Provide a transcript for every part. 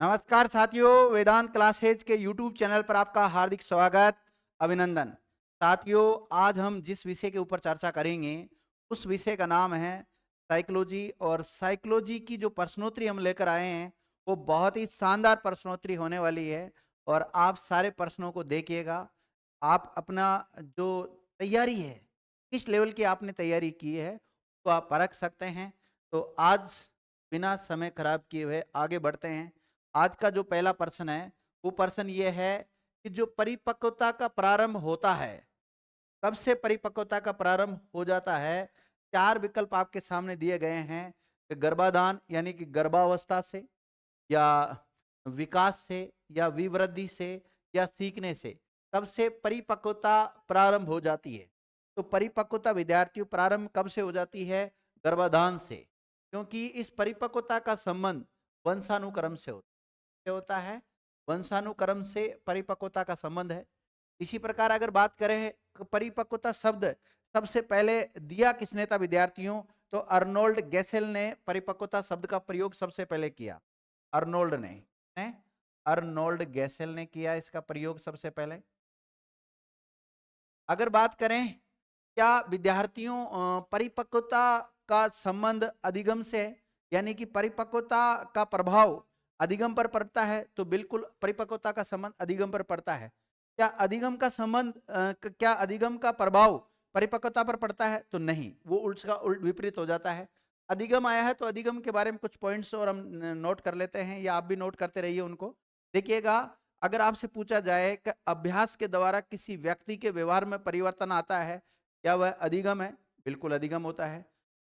नमस्कार साथियों, वेदांत क्लासेज के यूट्यूब चैनल पर आपका हार्दिक स्वागत, अभिनंदन। साथियों, आज हम जिस विषय के ऊपर चर्चा करेंगे उस विषय का नाम है साइकोलॉजी। और साइकोलॉजी की जो प्रश्नोत्तरी हम लेकर आए हैं वो बहुत ही शानदार प्रश्नोत्तरी होने वाली है। और आप सारे प्रश्नों को देखिएगा। आप अपना जो तैयारी है, किस लेवल की आपने तैयारी की है, तो आप परख सकते हैं। तो आज बिना समय खराब किए हुए आगे बढ़ते हैं। आज का जो पहला प्रश्न है वो प्रश्न ये है कि जो परिपक्वता का प्रारंभ होता है, कब से परिपक्वता का प्रारंभ हो जाता है। चार विकल्प आपके सामने दिए गए हैं कि गर्भाधान यानी कि गर्भावस्था से, या विकास से, या विवृद्धि से, या सीखने से। कब से परिपक्वता प्रारंभ हो जाती है? तो परिपक्वता विद्यार्थियों प्रारंभ कब से हो जाती है? गर्भाधान से। क्योंकि इस परिपक्वता का संबंध वंशानुक्रम से होता है। वंशानुक्रम से परिपक्वता का संबंध है। इसी प्रकार अगर बात करें परिपक्वता शब्द सबसे पहले दिया किसने था विद्यार्थियों? तो अर्नोल्ड गैसेल ने परिपक्वता शब्द का प्रयोग सबसे पहले किया। अर्नोल्ड ने अर्नोल्ड गैसेल ने किया इसका प्रयोग सबसे पहले। अगर बात करें क्या विद्यार्थियों परिपक्वता का संबंध अधिगम से है, यानी कि परिपक्वता का प्रभाव अधिगम पर पड़ता है, तो बिल्कुल परिपक्वता का संबंध अधिगम पर पड़ता है। क्या अधिगम का संबंध क्या अधिगम का प्रभाव परिपक्वता पर पड़ता है? तो नहीं, वो उसका उल्ट विपरीत हो जाता है। अधिगम आया है तो अधिगम के बारे में कुछ पॉइंट्स और हम नोट कर लेते हैं, या आप भी नोट करते रहिए उनको। देखिएगा, अगर आपसे पूछा जाए कि अभ्यास के द्वारा किसी व्यक्ति के व्यवहार में परिवर्तन आता है, क्या वह अधिगम है? बिल्कुल अधिगम होता है।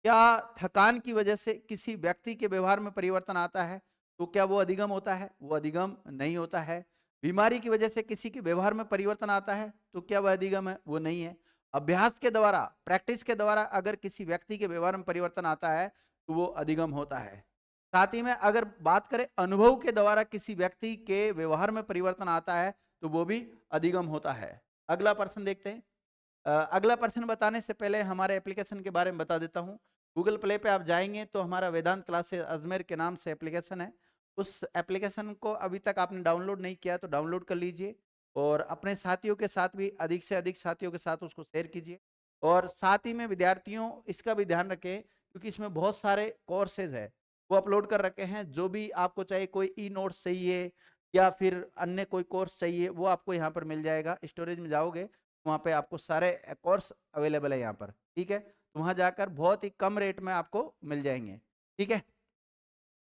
क्या थकान की वजह से किसी व्यक्ति के व्यवहार में परिवर्तन आता है, तो क्या वो अधिगम होता है? वो अधिगम नहीं होता है। बीमारी की वजह से किसी के व्यवहार में परिवर्तन आता है, तो क्या वह अधिगम है? वो नहीं है। अभ्यास के द्वारा, प्रैक्टिस के द्वारा अगर किसी व्यक्ति के व्यवहार में परिवर्तन आता है तो वो अधिगम होता है। साथ ही में अगर बात करें अनुभव के द्वारा किसी व्यक्ति के व्यवहार में परिवर्तन आता है तो वो भी अधिगम होता है। अगला प्रश्न देखते हैं। अगला प्रश्न बताने से पहले हमारे एप्लीकेशन के बारे में बता देता हूँ। गूगल प्ले पे आप जाएंगे तो हमारा वेदांत क्लासेस अजमेर के नाम से एप्लीकेशन है। उस एप्लीकेशन को अभी तक आपने डाउनलोड नहीं किया तो डाउनलोड कर लीजिए, और अपने साथियों के साथ भी अधिक से अधिक साथियों के साथ उसको शेयर कीजिए। और साथ ही में विद्यार्थियों इसका भी ध्यान रखें, क्योंकि इसमें बहुत सारे कोर्सेज है वो अपलोड कर रखे हैं। जो भी आपको चाहिए, कोई ई नोट्स चाहिए या फिर अन्य कोई कोर्स चाहिए, वो आपको यहाँ पर मिल जाएगा। स्टोरेज में जाओगे वहाँ पे आपको सारे कोर्स अवेलेबल है यहाँ पर, ठीक है। तो वहाँ जाकर बहुत ही कम रेट में आपको मिल जाएंगे, ठीक है।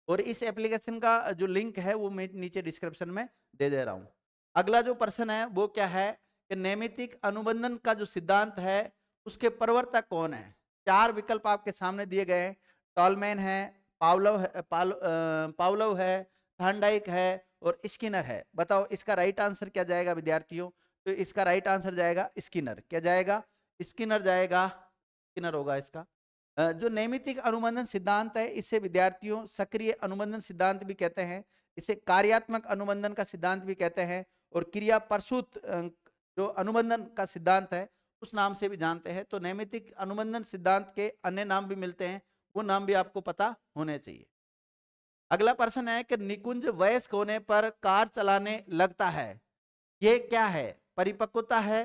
और इस एप्लीकेशन का जो लिंक है वो मैं नीचे डिस्क्रिप्शन में दे दे रहा हूँ। अगला जो प्रश्न है वो क्या है कि नैमित्तिक अनुबंधन का जो सिद्धांत है उसके प्रवर्तक कौन है? चार विकल्प आपके सामने दिए गए हैं। टॉलमैन है, पावलोव है, थॉर्नडाइक है और स्किनर है। बताओ इसका राइट आंसर क्या जाएगा विद्यार्थियों? तो इसका राइट आंसर जाएगा स्किनर। क्या जाएगा? स्किनर जाएगा। स्किनर होगा इसका। जो नैमित्तिक अनुबंधन सिद्धांत है इसे विद्यार्थियों सक्रिय अनुबंधन सिद्धांत भी कहते हैं, इसे कार्यात्मक अनुबंधन का सिद्धांत भी कहते हैं, और क्रिया प्रसूत जो अनुबंधन का सिद्धांत है उस नाम से भी जानते हैं। तो नैमित्तिक अनुबंधन सिद्धांत के अन्य नाम भी मिलते हैं, वो नाम भी आपको पता होने चाहिए। अगला प्रश्न है कि निकुंज वयस्क होने पर कार चलाने लगता है, ये क्या है? परिपक्वता है,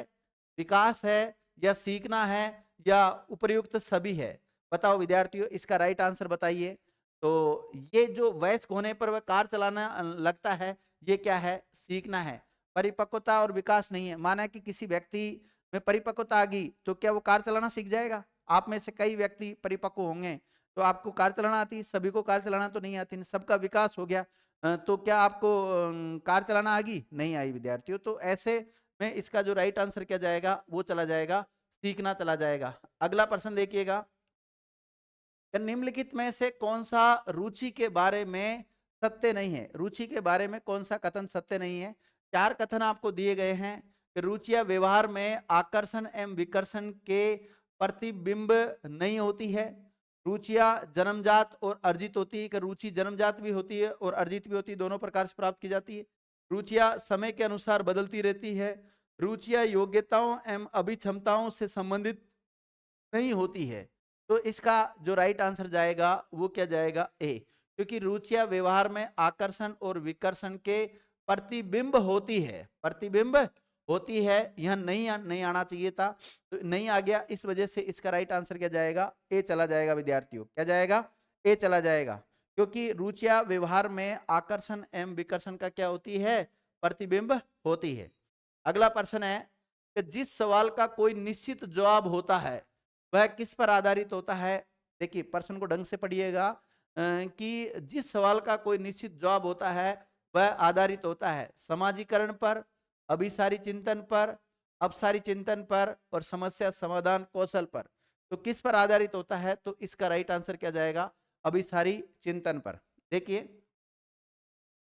विकास है, या सीखना है, या उपर्युक्त सभी है? बताओ विद्यार्थियों इसका राइट आंसर बताइए। तो ये जो वयस्क होने पर वह कार चलाना लगता है, ये क्या है? सीखना है। परिपक्वता और विकास नहीं है। माना कि किसी व्यक्ति में परिपक्वता आ गई तो क्या वो कार चलाना सीख जाएगा? आप में से कई व्यक्ति परिपक्व होंगे, तो आपको कार चलाना आती है, सभी को कार चलाना तो नहीं आती। सबका विकास हो गया, तो क्या आपको कार चलाना आ गई? नहीं आई विद्यार्थियों। तो ऐसे में इसका जो राइट आंसर क्या जाएगा? वो चला जाएगा सीखना चला जाएगा। अगला प्रश्न देखिएगा, निम्नलिखित में से कौन सा रुचि के बारे में सत्य नहीं है? रुचि के बारे में कौन सा कथन सत्य नहीं है? चार कथन आपको दिए गए हैं कि रुचियां व्यवहार में आकर्षण एवं विकर्षण के प्रतिबिंब नहीं होती है। रुचियां जन्मजात और अर्जित होती है, कि रुचि जन्मजात भी होती है और अर्जित भी होती है, दोनों प्रकार से प्राप्त की जाती है। रुचियां समय के अनुसार बदलती रहती है। रुचियां योग्यताओं एवं अभिक्षमताओं से संबंधित नहीं होती है। तो इसका जो राइट आंसर जाएगा वो क्या जाएगा? ए। क्योंकि रुचियां व्यवहार में आकर्षण और विकर्षण के प्रतिबिंब होती है, प्रतिबिंब होती है। यह नहीं आना चाहिए था, तो नहीं आ गया, इस वजह से इसका राइट आंसर क्या जाएगा, ए चला जाएगा विद्यार्थियों। क्या जाएगा, ए चला जाएगा, क्योंकि रुचियां व्यवहार में आकर्षण एवं विकर्षण का क्या होती है, प्रतिबिंब होती है। अगला प्रश्न है कि जिस सवाल का कोई निश्चित जवाब होता है वह किस पर आधारित होता है। देखिए प्रश्न को ढंग से पढ़िएगा कि जिस सवाल का कोई निश्चित जवाब होता है वह आधारित होता है समाजीकरण पर, अभिसारी चिंतन पर, अपसारी चिंतन पर और समस्या समाधान कौशल पर। तो किस पर आधारित होता है, तो इसका राइट आंसर क्या जाएगा, अभिसारी चिंतन पर। देखिए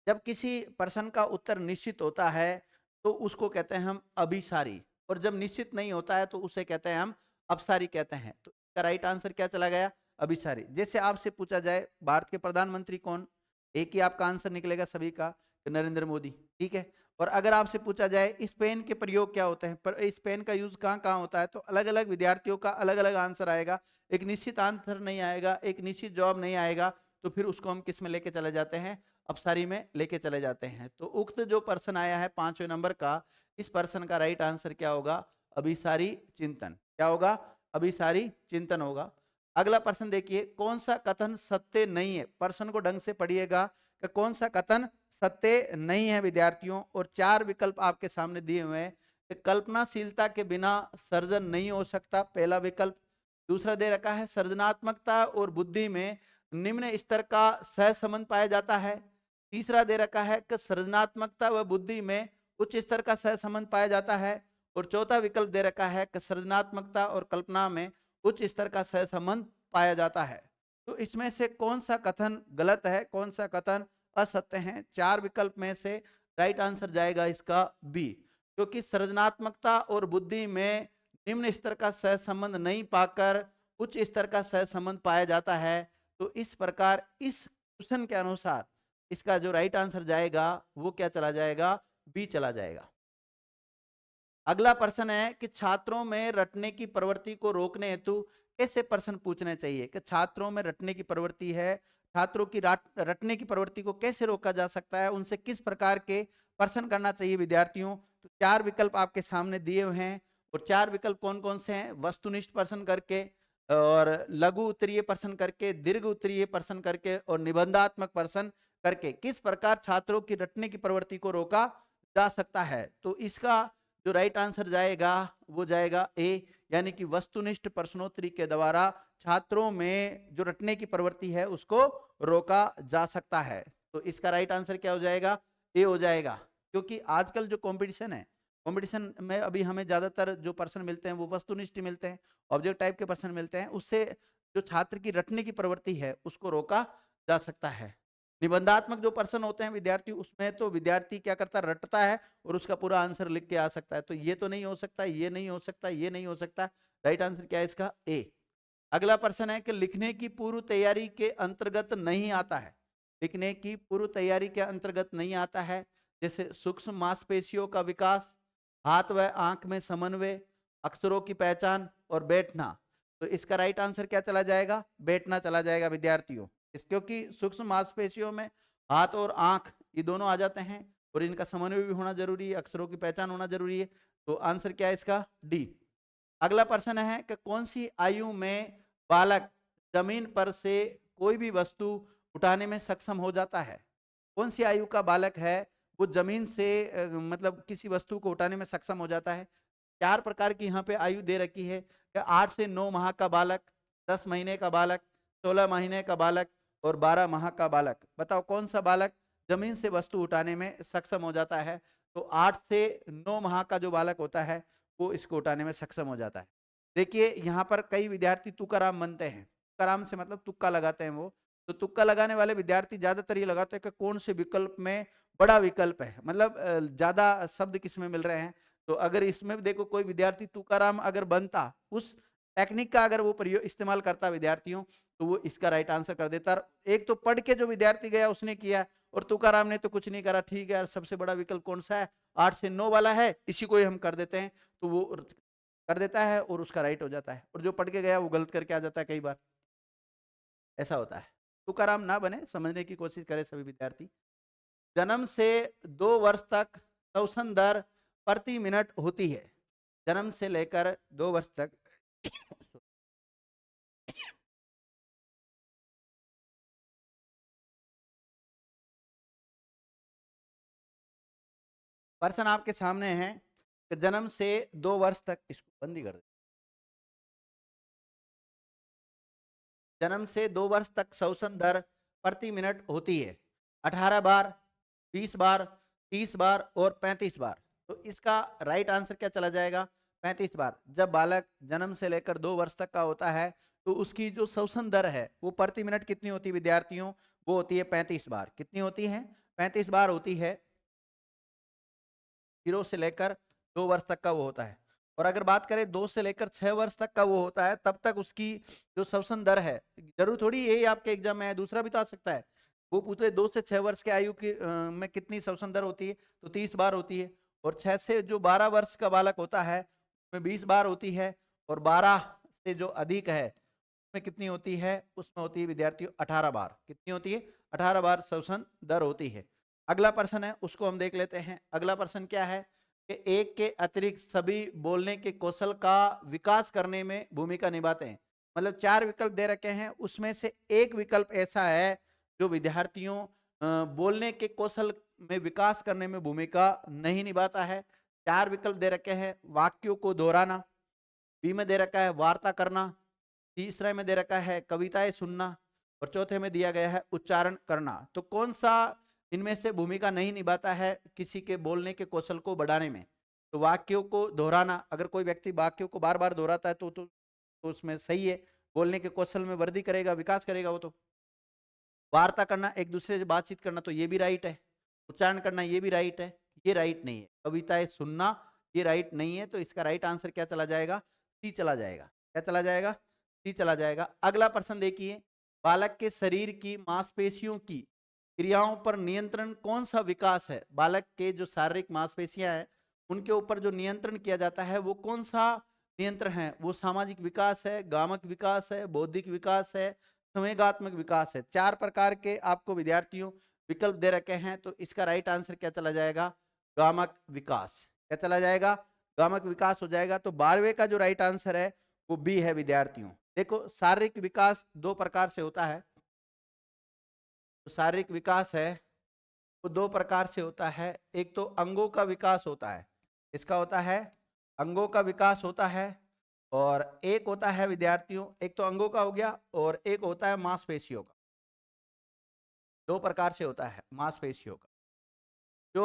जब किसी प्रश्न का उत्तर निश्चित होता है तो उसको कहते हैं हम अभिसारी, और जब निश्चित नहीं होता है तो उसे कहते हैं हम अपसारी कहते हैं। तो इसका राइट आंसर क्या चला गया, अभिसारी। जैसे आपसे पूछा जाए भारत के प्रधानमंत्री कौन, एक ही आपका आंसर निकलेगा सभी का, नरेंद्र मोदी, ठीक है। और अगर आपसे पूछा जाए इस पेन के प्रयोग क्या होते हैं, पर इस पेन का यूज कहाँ कहाँ होता है, तो अलग अलग विद्यार्थियों का अलग अलग आंसर आएगा, एक निश्चित आंसर नहीं आएगा, एक निश्चित जवाब नहीं आएगा। तो फिर उसको हम किस में लेके चले जाते हैं, अपसारी में लेके चले जाते हैं। तो उक्त जो प्रश्न आया है 5वें नंबर का, इस प्रश्न का राइट आंसर क्या होगा, अभिसारी चिंतन। क्या होगा, अभिसारी चिंतन होगा। अगला प्रश्न देखिए, कौन सा कथन सत्य नहीं है। प्रश्न को ढंग से पढ़िएगा कि कौन सा कथन सत्य नहीं है विद्यार्थियों, और 4 विकल्प आपके सामने दिए हुए हैं कि कल्पनाशीलता के बिना सर्जन नहीं हो सकता, पहला विकल्प। दूसरा दे रखा है सृजनात्मकता और बुद्धि में निम्न स्तर का सहसंबंध पाया जाता है। तीसरा दे रखा है कि सृजनात्मकता व बुद्धि में उच्च स्तर का सहसंबंध पाया जाता है। और चौथा विकल्प दे रखा है कि सृजनात्मकता और कल्पना में उच्च स्तर का सहसंबंध पाया जाता है। तो इसमें से कौन सा कथन गलत है, कौन सा कथन असत्य है। 4 विकल्प में से राइट आंसर जाएगा इसका बी, क्योंकि सृजनात्मकता और बुद्धि में निम्न स्तर का सहसंबंध नहीं पाकर उच्च स्तर का सहसंबंध पाया जाता है। तो इस प्रकार इस क्वेश्चन के अनुसार इसका जो राइट आंसर जाएगा वो क्या चला जाएगा, बी चला जाएगा। अगला प्रश्न है कि छात्रों में रटने की प्रवृत्ति को रोकने हेतु कैसे प्रश्न पूछने चाहिए, कि छात्रों में रटने की प्रवृत्ति है, छात्रों की रटने की प्रवृत्ति को कैसे रोका जा सकता है, उनसे किस प्रकार के प्रश्न करना चाहिए विद्यार्थियों। तो 4 विकल्प आपके सामने दिए हुए हैं, और 4 विकल्प कौन कौन से हैं, वस्तुनिष्ठ प्रश्न करके, और लघु उत्तरीय प्रश्न करके, दीर्घ उत्तरीय प्रश्न करके, और निबंधात्मक प्रश्न करके किस प्रकार छात्रों की रटने की प्रवृत्ति को रोका जा सकता है। तो इसका जो राइट आंसर जाएगा वो जाएगा ए, यानी कि वस्तुनिष्ठ प्रश्नोत्तरी के द्वारा छात्रों में जो रटने की प्रवृत्ति है उसको रोका जा सकता है। तो इसका राइट आंसर क्या हो जाएगा, ए हो जाएगा। क्योंकि आजकल जो कंपटीशन है, कंपटीशन में अभी हमें ज्यादातर जो प्रश्न मिलते हैं वो वस्तुनिष्ठ मिलते हैं, ऑब्जेक्ट टाइप के प्रश्न मिलते हैं, उससे जो छात्र की रटने की प्रवृत्ति है उसको रोका जा सकता है। निबंधात्मक जो प्रश्न होते हैं विद्यार्थी, उसमें तो विद्यार्थी क्या करता है, रटता है और उसका पूरा आंसर लिख के आ सकता है। तो ये तो नहीं हो सकता, ये नहीं हो सकता, ये नहीं हो सकता। राइट आंसर क्या है इसका, ए। अगला प्रश्न है कि लिखने की पूर्व तैयारी के अंतर्गत नहीं आता है, लिखने की पूर्व तैयारी के अंतर्गत नहीं आता है, जैसे सूक्ष्म मांसपेशियों का विकास, हाथ व आंख में समन्वय, अक्षरों की पहचान और बैठना। तो इसका राइट आंसर क्या चला जाएगा, बैठना चला जाएगा विद्यार्थियों। क्योंकि सूक्ष्म मांसपेशियों में हाथ और आंख ये दोनों आ जाते हैं, और इनका समन्वय भी होना जरूरी है, अक्षरों की पहचान होना जरूरी है। तो आंसर क्या है इसका, डी। अगला प्रश्न है कि कौन सी आयु में बालक जमीन पर से कोई भी वस्तु उठाने में सक्षम हो जाता है। कौन सी आयु का बालक है वो जमीन से मतलब किसी वस्तु को उठाने में सक्षम हो जाता है। 4 प्रकार की यहाँ पे आयु दे रखी है कि 8 से 9 माह का बालक, 10 महीने का बालक, 16 महीने का बालक और 12 माह का बालक। बताओ कौन सा बालक जमीन से वस्तु उठाने में सक्षम हो जाता है। तो 8 से 9 माह का जो बालक होता है वो इसको उठाने में सक्षम हो जाता है। देखिए यहाँ पर कई विद्यार्थी तुकाराम बनते हैं, तुकाराम से मतलब तुक्का लगाते हैं वो। तो तुक्का लगाने वाले विद्यार्थी ज्यादातर ये लगाते हैं कि कौन से विकल्प में बड़ा विकल्प है, मतलब ज्यादा शब्द किसमें मिल रहे हैं। तो अगर इसमें भी देखो कोई विद्यार्थी तुकाराम अगर बनता, उस टेक्निक का अगर वो प्रयोग इस्तेमाल करता विद्यार्थियों, तो वो इसका राइट आंसर कर देता। एक तो पढ़ के जो विद्यार्थी गया उसने किया, और तुकाराम ने तो कुछ नहीं करा। ठीक है यार, सबसे बड़ा विकल्प कौन सा है, 8 से 9 वाला है, इसी को ही हम कर देते हैं। तो वो कर देता है और उसका राइट हो जाता है, और जो पढ़ के गया वो गलत करके आ जाता है, कई बार ऐसा होता है। तुकाराम ना बने, समझने की कोशिश करें सभी विद्यार्थी। जन्म से 2 वर्ष तक श्वसन दर प्रति मिनट होती है। जन्म से लेकर 2 वर्ष तक पर्सन आपके सामने है कि जन्म से 2 वर्ष तक, इसको बंदी कर दे, जन्म से 2 वर्ष तक श्वसन दर प्रति मिनट होती है 18 बार, 20 बार, 30 बार और 35 बार। तो इसका राइट आंसर क्या चला जाएगा? 35 बार। जब बालक जन्म से लेकर 2 वर्ष तक का होता है तो उसकी जो श्वसन दर है वो प्रति मिनट कितनी होती है विद्यार्थियों? वो होती है 35 बार। कितनी होती है? 35 बार होती है। 0 से लेकर 2 वर्ष तक का वो होता है। और अगर बात करें 2 से लेकर 6 वर्ष तक का वो होता है, तब तक उसकी जो श्वसन दर है, जरूर थोड़ी यही आपके एग्जाम में है, दूसरा भी तो आ सकता है, वो पूछ रहे 2 से 6 वर्ष के आयु की में कितनी श्वसन दर होती है, तो 30 बार होती है। और 6 से जो 12 वर्ष का बालक होता है उसमें 20 बार होती है। और 12 से जो अधिक है उसमें कितनी होती है? उसमें होती है विद्यार्थियों 18 बार। कितनी होती है? 18 बार श्वसन दर होती है। अगला प्रश्न है उसको हम देख लेते हैं। अगला प्रश्न क्या है कि एक के अतिरिक्त सभी बोलने के कौशल का विकास करने में भूमिका निभाते हैं। मतलब 4 विकल्प दे रखे हैं, उसमें से एक विकल्प ऐसा है जो विद्यार्थियों बोलने के कौशल में विकास करने में भूमिका नहीं निभाता है। 4 विकल्प दे रखे हैं। वाक्यों को दोहराना, बी में दे रखा है वार्ता करना, तीसरे में दे रखा है कविताएं सुनना और चौथे में दिया गया है उच्चारण करना। तो कौन सा इनमें से भूमिका नहीं निभाता है किसी के बोलने के कौशल को बढ़ाने में? तो वाक्यों को दोहराना, अगर कोई व्यक्ति वाक्यों को बार बार दोहराता है तो उसमें सही है, बोलने के कौशल में वृद्धि करेगा, विकास करेगा वो तो। वार्ता करना, एक दूसरे से बातचीत करना, तो ये भी राइट है। उच्चारण करना, ये भी राइट है। ये राइट नहीं है। कविताएं सुनना, ये राइट नहीं है। तो इसका राइट आंसर क्या चला जाएगा? सी चला जाएगा। क्या चला जाएगा? सी चला जाएगा। अगला प्रश्न देखिए, बालक के शरीर की मांसपेशियों की क्रियाओं पर नियंत्रण कौन सा विकास है? बालक के जो शारीरिक मांसपेशियां हैं उनके ऊपर जो नियंत्रण किया जाता है वो कौन सा नियंत्रण है? वो सामाजिक विकास है, गामक विकास है, बौद्धिक विकास है, संवेगात्मक विकास है। 4 प्रकार के आपको विद्यार्थियों विकल्प दे रखे हैं। तो इसका राइट आंसर क्या चला जाएगा? गामक विकास। क्या चला जाएगा? गामक विकास हो जाएगा। तो 12वें का जो राइट आंसर है वो बी है विद्यार्थियों। देखो, शारीरिक विकास 2 प्रकार से होता है। तो शारीरिक विकास है वो 2 प्रकार से होता है। एक तो अंगों का विकास होता है। इसका होता है अंगों का विकास होता है। और एक होता है विद्यार्थियों, एक तो अंगों का हो गया और एक होता है मांसपेशियों का। 2 प्रकार से होता है मांसपेशियों का। जो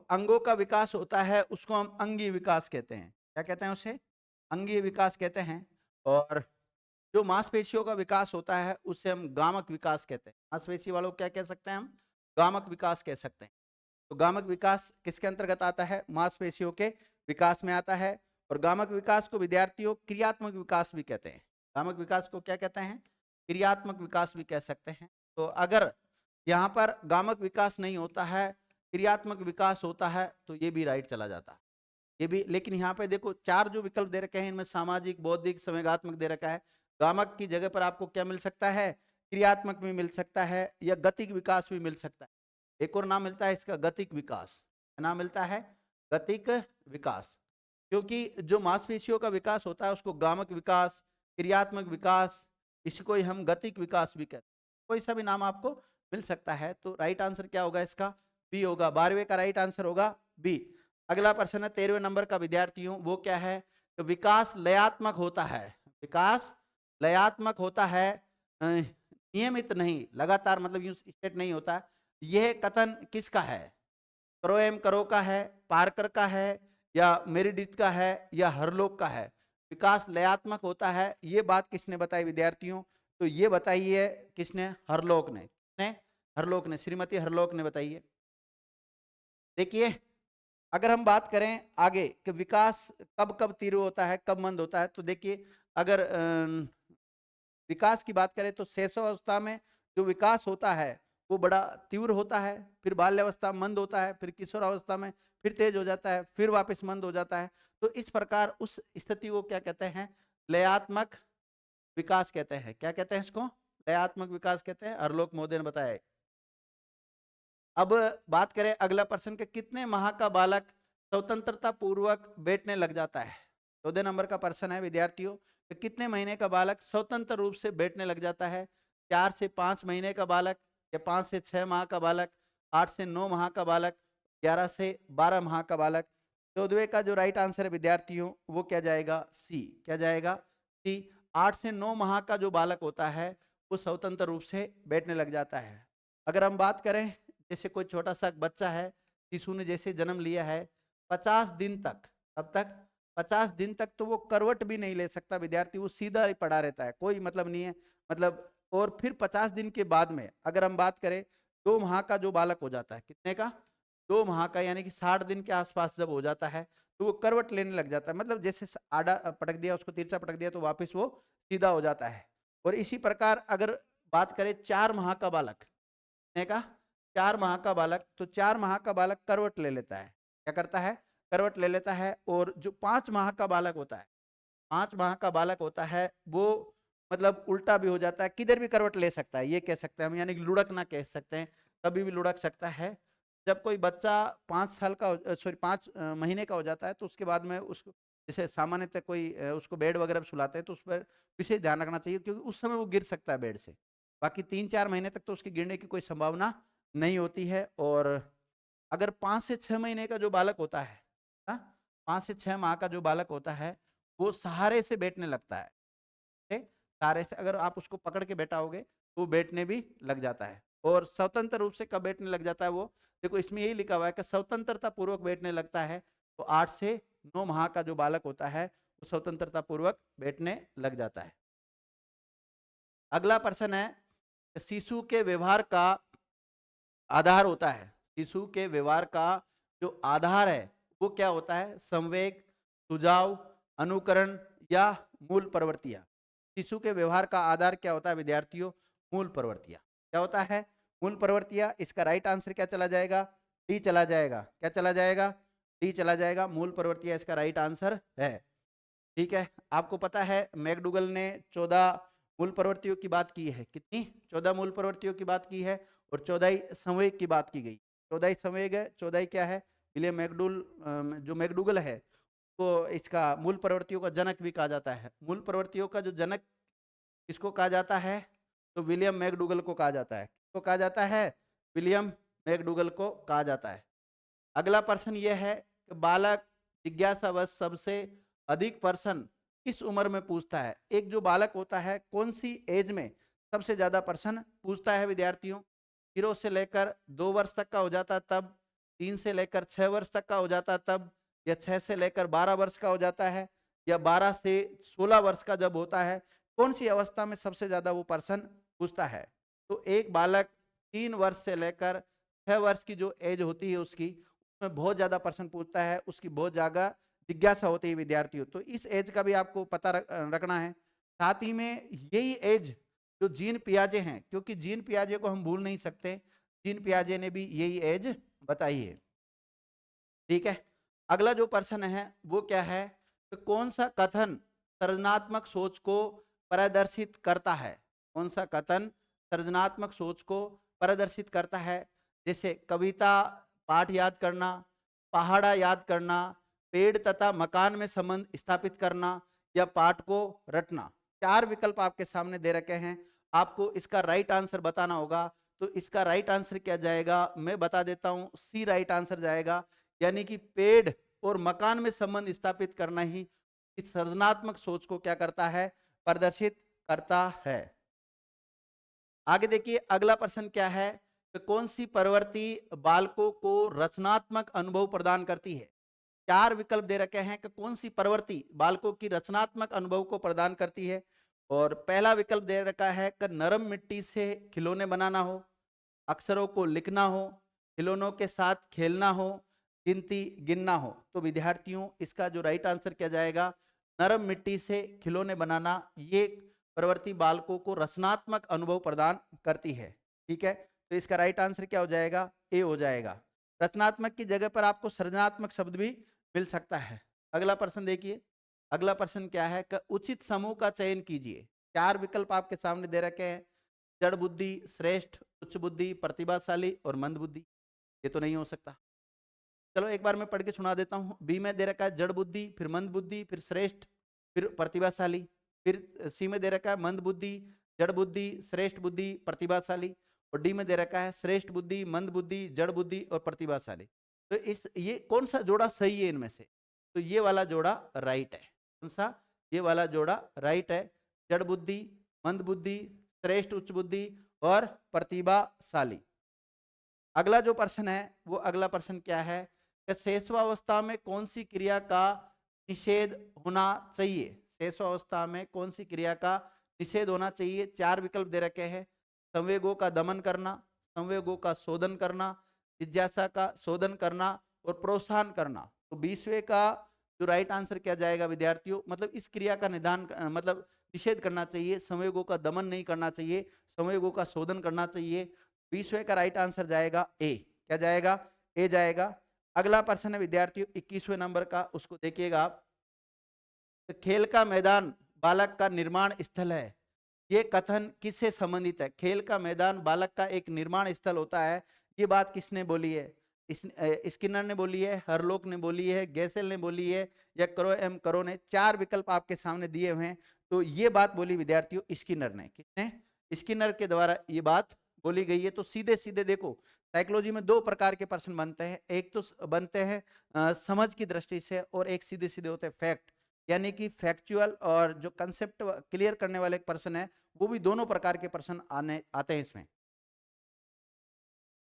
अंगों का विकास होता है उसको हम अंगीय विकास कहते हैं। क्या कहते हैं उसे? अंगीय विकास कहते हैं। और जो मांसपेशियों का विकास होता है उसे हम गामक विकास कहते हैं। मांसपेशी वालों को क्या कह सकते हैं हम? गामक विकास कह सकते हैं। तो गामक विकास किसके अंतर्गत आता है? मांसपेशियों के विकास में आता है। और गामक विकास को विद्यार्थियों क्रियात्मक विकास भी कहते हैं। गामक विकास को क्या कहते हैं? क्रियात्मक विकास भी कह सकते हैं। तो अगर यहाँ पर गामक विकास नहीं होता है, क्रियात्मक विकास होता है, तो ये भी राइट चला जाता है। ये भी, लेकिन यहाँ पे देखो 4 जो विकल्प दे रखे हैं इनमें सामाजिक, बौद्धिक, संवेगात्मक दे रखा है। गामक की जगह पर आपको क्या मिल सकता है? क्रियात्मक भी मिल सकता है या गतिक विकास भी मिल सकता है। एक और नाम मिलता है इसका, गतिक विकास। नाम मिलता है गतिक विकास। क्योंकि जो मांसपेशियों का विकास होता है उसको गामक विकास, क्रियात्मक विकास, इसको ही हम गतिक विकास भी कहते हैं। कोई सा भी नाम आपको मिल सकता है। तो राइट आंसर क्या होगा इसका? बी होगा। 12वें का राइट आंसर होगा बी। अगला प्रश्न है 13वें नंबर का विद्यार्थियों, वो क्या है? तो विकास लयात्मक होता है। विकास लयात्मक होता है, नियमित नहीं, लगातार, मतलब यूं स्टेट नहीं होता। यह कथन किसका है? क्रोएम करो का है, पार्कर का है, या मेरिडिथ का है, या हरलोक का है? विकास लयात्मक होता है, ये बात किसने बताई विद्यार्थियों? तो ये बताई है किसने? हरलोक ने। किसने? हरलोक ने, श्रीमती हरलोक ने बताई है। देखिए, अगर हम बात करें आगे कि विकास कब कब तीव्र होता है, कब मंद होता है, तो देखिए, अगर विकास की बात करें तो शैशवावस्था में जो विकास होता है वो बड़ा तीव्र होता है, फिर बाल्यावस्था में मंद होता है, फिर किशोरावस्था में फिर तेज हो जाता है, फिर वापस मंद हो जाता है। तो इस प्रकार उस स्थिति को क्या कहते हैं? लयात्मक विकास कहते हैं। क्या कहते हैं इसको? लयात्मक विकास कहते हैं, हरलोक महोदय ने बताया है। अब बात करें अगला प्रश्न के कितने माह का बालक स्वतंत्रता पूर्वक बैठने लग जाता है। 14 नंबर का प्रश्न है विद्यार्थियों कि कितने महीने का बालक स्वतंत्र रूप से बैठने लग जाता है। 4 से 5 महीने का बालक, या 5 से 6 माह का बालक, 8 से 9 माह का बालक, 11 से 12 माह का बालक। 14वें का जो राइट आंसर है विद्यार्थियों वो क्या जाएगा, सी। क्या जाएगा, सी। 8 से 9 माह का जो बालक होता है वो स्वतंत्र रूप से बैठने लग जाता है। अगर हम बात करें जैसे कोई छोटा सा बच्चा है, शिशु ने जैसे जन्म लिया है, 50 दिन तक, अब तक 50 दिन तक तो वो करवट भी नहीं ले सकता विद्यार्थी, वो सीधा ही पड़ा रहता है, कोई मतलब नहीं है, मतलब। और फिर 50 दिन के बाद में अगर हम बात करें 2 माह का जो बालक हो जाता है, कितने का, 2 माह का, यानी कि 60 दिन के आसपास जब हो जाता है तो वो करवट लेने लग जाता है, मतलब जैसे आड़ा पटक दिया उसको, तिरछा पटक दिया तो वापस वो सीधा हो जाता है। और इसी प्रकार अगर बात करें 4 माह का बालक, कितने का, 4 माह का बालक, तो 4 माह का बालक करवट ले लेता है, क्या करता है, करवट ले लेता है। और जो 5 माह का बालक होता है, 5 माह का बालक होता है वो मतलब उल्टा भी हो जाता है, किधर भी करवट ले सकता है, ये कह सकते हैं हम, यानी कि लुढ़क ना कह सकते हैं, कभी भी लुढ़क सकता है। जब कोई बच्चा 5 साल का, सॉरी 5 महीने का हो जाता है तो उसके बाद में उसको, जैसे सामान्यतः कोई उसको बेड वगैरह पे सुलाते हैं तो उस पर विशेष ध्यान रखना चाहिए, क्योंकि उस समय वो गिर सकता है बेड से। बाकी 3-4 महीने तक तो उसके गिरने की कोई संभावना नहीं होती है। और अगर 5 से 6 महीने का जो बालक होता है, 5 से 6 माह का जो बालक होता है वो सहारे से बैठने लगता है, ठीक? सहारे से अगर आप उसको पकड़ के बैठाओगे तो वो बैठने भी लग जाता है। और स्वतंत्र रूप से कब बैठने लग जाता है वो, देखो इसमें यही लिखा हुआ है कि स्वतंत्रता पूर्वक बैठने लगता है, तो 8 से 9 माह का जो बालक होता है वो स्वतंत्रता पूर्वक बैठने लग जाता है। अगला प्रश्न है शिशु के व्यवहार का आधार होता है, शिशु के व्यवहार का जो आधार है वो क्या होता है, संवेग, सुझाव, अनुकरण या मूल प्रवृत्तियां। शिशु के व्यवहार का आधार क्या होता है विद्यार्थियों, मूल प्रवृत्तियां। क्या होता है, मूल प्रवृत्तियां। इसका राइट आंसर क्या चला जाएगा, डी चला जाएगा। क्या चला जाएगा, डी चला जाएगा, मूल प्रवृत्तियां इसका राइट आंसर है। ठीक है, आपको पता है मैकडूगल ने 14 मूल प्रवृत्तियों की बात की है, कितनी, 14 मूल प्रवृत्तियों की बात की है, और 14 संवेग की बात की गई। 14 संवेग है, 14 क्या है, विलियम मैकडूल, जो मैकडूगल है तो इसका मूल प्रवृत्तियों का जनक भी कहा जाता है। मूल प्रवृत्तियों का जो जनक किसको कहा जाता है, तो विलियम मैकडूगल को कहा जाता है। किसको कहा जाता है, विलियम मैकडूगल को कहा जाता है। अगला प्रश्न यह है कि बालक जिज्ञासावश सबसे अधिक प्रश्न किस उम्र में पूछता है। एक जो बालक होता है कौन सी एज में सबसे ज्यादा प्रश्न पूछता है विद्यार्थियों, 0 से लेकर 2 वर्ष तक का हो जाता तब, 3 से लेकर 6 वर्ष तक का हो जाता तब, या 6 से लेकर 12 वर्ष का हो जाता है, या 12 से 16 वर्ष का जब होता है, कौन सी अवस्था में सबसे ज्यादा वो प्रश्न पूछता है। तो एक बालक 3 वर्ष से लेकर 6 वर्ष की जो एज होती है उसकी, उसमें बहुत ज्यादा प्रश्न पूछता है, उसकी बहुत ज्यादा जिज्ञासा होती है विद्यार्थियों। तो इस एज का भी आपको पता रखना है। साथ ही में यही एज जो जीन पियाजे हैं, क्योंकि जीन पियाजे को हम भूल नहीं सकते, जीन पियाजे ने भी यही एज बताई है। ठीक है, अगला जो प्रश्न है वो क्या है कि कौन सा कथन सृजनात्मक सोच को प्रदर्शित करता है। कौन सा कथन सृजनात्मक सोच को प्रदर्शित करता है, जैसे कविता पाठ याद करना, पहाड़ा याद करना, पेड़ तथा मकान में संबंध स्थापित करना, या पाठ को रटना। 4 विकल्प आपके सामने दे रखे हैं, आपको इसका राइट आंसर बताना होगा। तो इसका राइट आंसर क्या जाएगा, मैं बता देता हूं, सी राइट आंसर जाएगा, यानी कि पेड़ और मकान में संबंध स्थापित करना ही इस सृजनात्मक सोच को क्या करता है, प्रदर्शित करता है। आगे देखिए अगला प्रश्न क्या है कि कौन सी प्रवृत्ति बालकों को रचनात्मक अनुभव प्रदान करती है। 4 विकल्प दे रखे हैं कि कौन सी प्रवृत्ति बालकों की रचनात्मक अनुभव को प्रदान करती है। और पहला विकल्प दे रखा है कि नरम मिट्टी से खिलौने बनाना हो, अक्षरों को लिखना हो, खिलौनों के साथ खेलना हो, गिनती गिनना हो। तो विद्यार्थियों इसका जो राइट आंसर क्या जाएगा, नरम मिट्टी से खिलौने बनाना, ये प्रवृत्ति बालकों को रचनात्मक अनुभव प्रदान करती है। ठीक है, तो इसका राइट आंसर क्या हो जाएगा, ए हो जाएगा। रचनात्मक की जगह पर आपको सृजनात्मक शब्द भी मिल सकता है। अगला प्रश्न देखिए, अगला प्रश्न क्या है कि उचित समूह का चयन कीजिए। 4 विकल्प आपके सामने दे रखे हैं, जड़ बुद्धि, श्रेष्ठ, उच्च बुद्धि, प्रतिभाशाली और मंद बुद्धि। ये तो नहीं हो सकता। चलो एक बार मैं पढ़ के सुना देता हूँ। बी में दे रखा है जड़ बुद्धि, फिर मंद बुद्धि, फिर श्रेष्ठ, फिर प्रतिभाशाली। फिर सी में दे रखा है मंद बुद्धि, जड़ बुद्धि, श्रेष्ठ बुद्धि, प्रतिभाशाली। और डी में दे रखा है श्रेष्ठ बुद्धि, मंद बुद्धि, जड़ बुद्धि और प्रतिभाशाली। तो इस ये कौन सा जोड़ा सही है इनमें से? तो ये वाला जोड़ा राइट है। कौन सा? ये वाला जोड़ा राइट है। जड़ बुद्धि, मंद बुद्धि, श्रेष्ठ उच्च बुद्धि और प्रतिभाशाली। अगला जो प्रश्न है वो अगला प्रश्न क्या है कि शेषवावस्था में कौन सी क्रिया का निषेध होना चाहिए? शेषवावस्था में कौन सी क्रिया का निषेध होना चाहिए? चार विकल्प दे रखे हैं। संवेगों का दमन करना, संवेगों का शोधन करना, जिज्ञासा का शोधन करना और प्रोत्साहन करना। तो 20वें का जो राइट आंसर क्या जाएगा विद्यार्थियों? मतलब इस क्रिया का निदान मतलब निषेध करना चाहिए, संवेगों का दमन नहीं करना चाहिए, संवेगों का शोधन करना चाहिए। 20वें का राइट आंसर जाएगा ए। क्या जाएगा? ए जाएगा। अगला प्रश्न है विद्यार्थियों 21वें नंबर का, उसको देखिएगा आप। तो खेल का मैदान बालक का निर्माण स्थल है, ये कथन किससे संबंधित है? खेल का मैदान बालक का एक निर्माण स्थल होता है, ये बात किसने बोली है? स्किनर ने बोली है, हरलोक ने बोली है, गैसेल ने बोली है या करो ने? चार विकल्प आपके सामने दिए हुए हैं। तो ये बात बोली विद्यार्थियों स्किनर ने। किसने? स्किनर के द्वारा ये बात बोली गई है। तो सीधे सीधे देखो, साइकोलॉजी में दो प्रकार के प्रश्न बनते हैं। एक तो बनते हैं समझ की दृष्टि से और एक सीधे सीधे होते हैं फैक्ट, यानी कि फैक्चुअल और जो कंसेप्ट क्लियर करने वाले प्रश्न है वो भी दोनों प्रकार के प्रश्न आते हैं इसमें।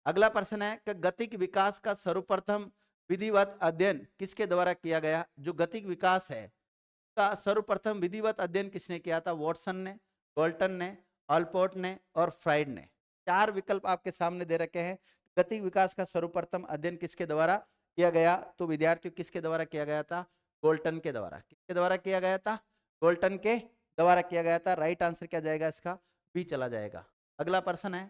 अगला प्रश्न है कि गतिक विकास का सर्वप्रथम विधिवत अध्ययन किसके द्वारा किया गया? जो गतिक विकास है का सर्वप्रथम विधिवत अध्ययन किसने किया था? वॉटसन ने, गोल्टन ने, ऑलपोर्ट ने और फ्राइड ने। चार विकल्प आपके सामने दे रखे हैं। गतिक विकास का सर्वप्रथम अध्ययन किसके द्वारा किया गया? तो विद्यार्थियों किसके द्वारा किया गया था? गोल्टन के द्वारा। किसके द्वारा किया गया था? गोल्टन के द्वारा किया गया था। राइट आंसर क्या जाएगा इसका? बी चला जाएगा। अगला प्रश्न है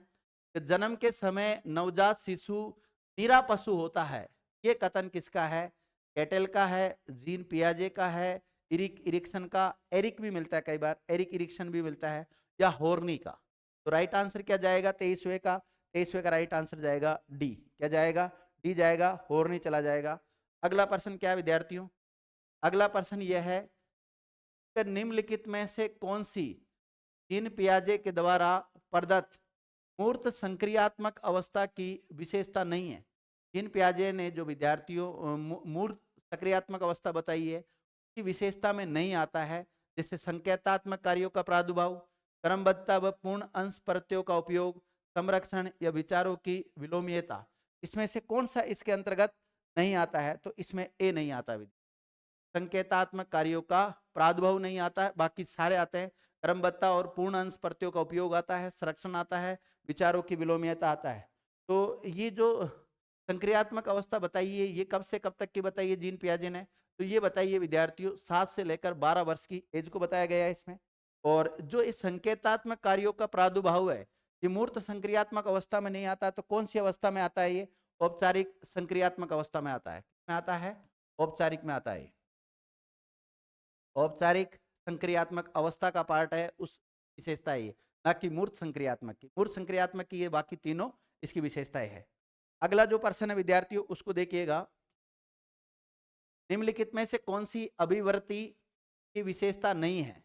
कि जन्म के समय नवजात शिशु निरापशु होता है, ये कथन किसका है? कैटेल का है, जीन पियाजे का है, इरिक इरिक्सन का, एरिक भी मिलता है कई बार, एरिक इरिक्सन भी मिलता है, या हॉर्नी का। तो राइट आंसर क्या जाएगा 23वें का? 23वें का राइट आंसर जाएगा डी। क्या जाएगा? डी जाएगा, हॉर्नी चला जाएगा। अगला प्रश्न क्या है विद्यार्थियों? अगला प्रश्न यह है कि निम्नलिखित में से कौन सी जीन पियाजे के द्वारा प्रदत्त मूर्त संक्रियात्मक अवस्था की विशेषता नहीं है? जीन पियाजे ने जो विद्यार्थियों मूर्त सक्रियात्मक अवस्था बताई है की विशेषता में नहीं आता है, जैसे संकेतात्मक कार्यों का प्रादुर्भाव, क्रमबद्धता व पूर्ण अंश प्रत्ययों का उपयोग, संरक्षण या विचारों की विलोमीयता। इसमें से कौन सा इसके अंतर्गत नहीं आता है? तो इसमें ए नहीं आता है। संकेतात्मक कार्यों का प्रादुर्भाव नहीं आता है, बाकी सारे आते हैं। क्रमबद्धता और पूर्ण अंश प्रत्ययों का उपयोग आता है, संरक्षण आता है, विचारों की विलोमीयता आता है। तो ये जो संक्रियात्मक अवस्था बताइए ये कब से कब तक की बताइए जीन पियाजे ने? तो ये बताइए विद्यार्थियों 7 से लेकर 12 वर्ष की एज को बताया गया है इसमें। और जो इस संकेतात्मक कार्यों का प्रादुर्भाव है ये मूर्त संक्रियात्मक अवस्था में नहीं आता, तो कौन सी अवस्था में आता है? ये औपचारिक संक्रियात्मक अवस्था में आता है। किसमें आता है? औपचारिक में आता है। औपचारिक संक्रियात्मक अवस्था का पार्ट है, उस विशेषता है ये, ना कि मूर्त संक्रियात्मक की। मूर्त संक्रियात्मक की ये बाकी तीनों इसकी विशेषताएं है। अगला जो प्रश्न है विद्यार्थियों उसको देखिएगा। निम्नलिखित में से कौन सी अभिवर्ती की विशेषता नहीं है?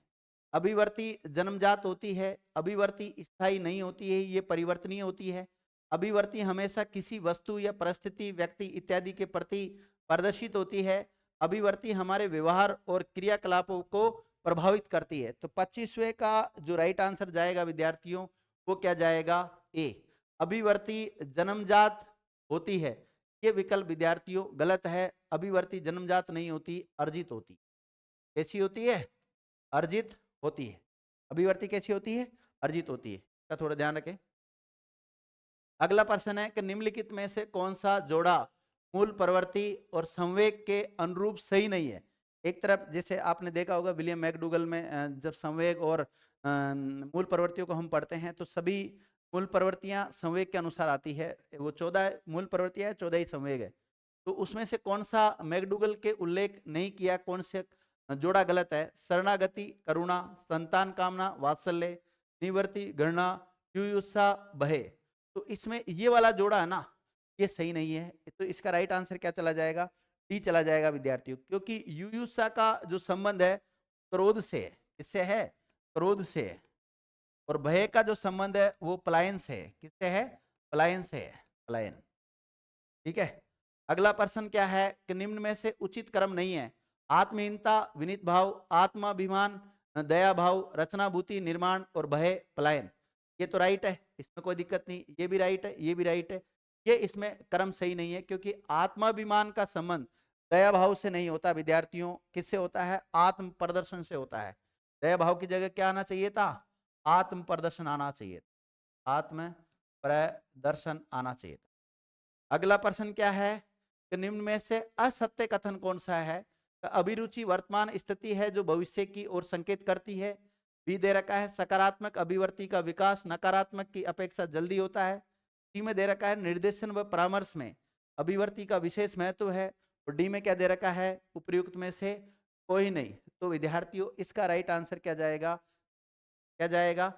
अभिवर्ती जन्मजात होती है, अभिवर्ती स्थायी नहीं होती है, ये परिवर्तनीय होती है। अभिवर्ती हमेशा किसी वस्तु या परिस्थिति, व्यक्ति इत्यादि के प्रति प्रदर्शित होती है। अभिवर्ती हमारे व्यवहार और क्रियाकलापों को प्रभावित करती है। तो 25वें का जो राइट आंसर जाएगा विद्यार्थियों वो क्या जाएगा? ए। अभिवर्ती जन्मजात होती है, ये विकल्प विद्यार्थियों गलत है। अभिवर्ती जन्मजात नहीं होती, अर्जित होती। कैसी होती है? अर्जित होती है। अभिवर्ती कैसी होती है? अर्जित होती है, इसका थोड़ा ध्यान रखें। अगला प्रश्न है कि निम्नलिखित में से कौन सा जोड़ा मूल प्रवृत्ति और संवेग के अनुरूप सही नहीं है? एक तरफ जैसे आपने देखा होगा विलियम मैकडूगल में जब संवेग और मूल प्रवृत्तियों को हम पढ़ते हैं तो सभी मूल प्रवृत्तियां संवेग के अनुसार आती है। वो 14 मूल प्रवृत्तियां है, 14 ही संवेग है। तो उसमें से कौन सा मैकडूगल के उल्लेख नहीं किया, कौन से जोड़ा गलत है? शरणागति, करुणा, संतान कामना, वात्सल्य, निवर्ती, गणना, युयुत्सा भय, तो इसमें ये वाला जोड़ा है ना, ये सही नहीं है, तो इसका राइट आंसर क्या चला जाएगा, डी चला जाएगा विद्यार्थियों, क्योंकि युयुत्सा का जो संबंध है क्रोध से है। किससे है, क्रोध से है। और भय का जो संबंध है वो पलायन से है। किससे है, पलायन से है, पलायन। ठीक है, अगला प्रश्न क्या है कि निम्न में से उचित क्रम नहीं है, आत्महीनता, विनीत भाव, आत्माभिमान, दया भाव, रचनाभूति, निर्माण और भय, पलायन। ये तो राइट है, इसमें कोई दिक्कत नहीं, ये भी राइट है, ये भी राइट है। ये इसमें क्रम सही नहीं है, क्योंकि आत्माभिमान का संबंध दया भाव से नहीं होता विद्यार्थियों, किससे होता है, आत्म प्रदर्शन से होता है। दया भाव की जगह क्या आना चाहिए था, आत्म प्रदर्शन आना चाहिए था, आत्म प्रदर्शन आना चाहिए था। अगला प्रश्न क्या है कि निम्न में से असत्य कथन कौन सा है, अभिरुचि वर्तमान स्थिति है जो भविष्य की ओर संकेत करती है। बी दे रखा है सकारात्मक अभिवर्ती का विकास नकारात्मक की अपेक्षा जल्दी होता है। सी में दे रखा है निर्देशन व परामर्श में अभिवर्ती का विशेष महत्व है। और डी में क्या दे रखा है, उपर्युक्त में से कोई नहीं। तो विद्यार्थियों इसका राइट आंसर क्या जाएगा, क्या जाएगा,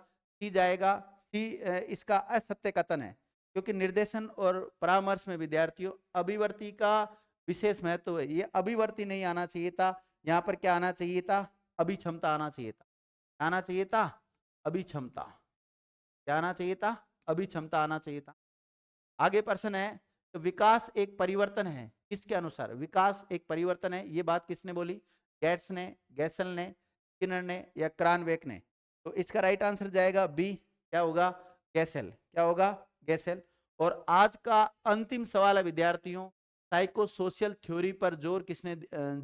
सी जाएगा। सी इसका असत्य कथन है, क्योंकि निर्देशन और परामर्श में विद्यार्थियों अभिवर्ती का विशेष महत्व है। ये अभिवर्ती नहीं आना चाहिए था, यहाँ पर क्या आना चाहिए था, अभिक्षमता आना चाहिए था। क्या आना चाहिए था, अभिक्षमता। क्या आना चाहिए था, अभिक्षमता आना चाहिए था। आगे प्रश्न है तो विकास एक परिवर्तन है, किसके अनुसार, विकास एक परिवर्तन है, ये बात किसने बोली, गेट्स ने, गैसल ने, स्किनर ने या क्रानबेक ने। तो इसका राइट आंसर जाएगा बी, क्या होगा, गैसल। क्या होगा, गैसल। और आज का अंतिम सवाल है विद्यार्थियों, साइको सोशल थ्योरी पर जोर किसने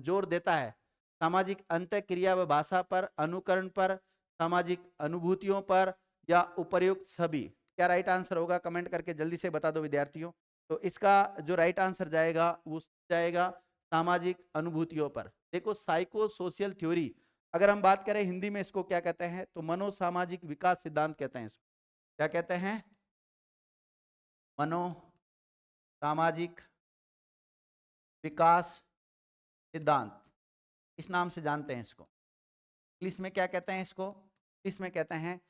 जोर देता है, सामाजिक अंतःक्रिया व भाषा पर, अनुकरण पर, सामाजिक अनुभूतियों पर या उपर्युक्त सभी। क्या राइट आंसर होगा, कमेंट करके जल्दी से बता दो विद्यार्थियों। तो इसका जो राइट आंसर जाएगा वो जाएगा सामाजिक अनुभूतियों पर। देखो साइको सोशल थ्योरी अगर हम बात करें हिंदी में इसको क्या कहते हैं, तो मनोसामाजिक विकास सिद्धांत कहते हैं इसको। क्या कहते हैं, मनोसामाजिक विकास सिद्धांत, इस नाम से जानते हैं इसको। इंग्लिश में क्या कहते हैं इसको, इसमें कहते हैं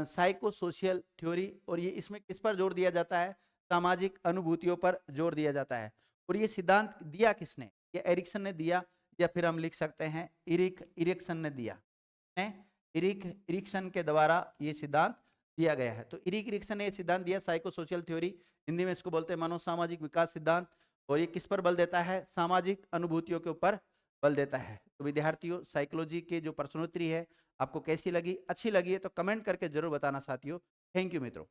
साइको सोशल थ्योरी। और ये इसमें किस पर जोर दिया जाता है, सामाजिक अनुभूतियों पर जोर दिया जाता है। और ये सिद्धांत दिया किसने, ये एरिक्सन ने दिया, या फिर हम लिख सकते हैं इरिक्सन ने दिया। इरिक्सन के द्वारा ये सिद्धांत दिया गया है। तो इरिक्सन ने ये सिद्धांत दिया साइको सोशल थ्योरी, हिंदी में इसको बोलते हैं मनोसामाजिक विकास सिद्धांत। और ये किस पर बल देता है, सामाजिक अनुभूतियों के ऊपर बल देता है। तो विद्यार्थियों साइकोलॉजी के जो प्रश्नोत्तरी है आपको कैसी लगी, अच्छी लगी है तो कमेंट करके जरूर बताना साथियों। थैंक यू मित्रों।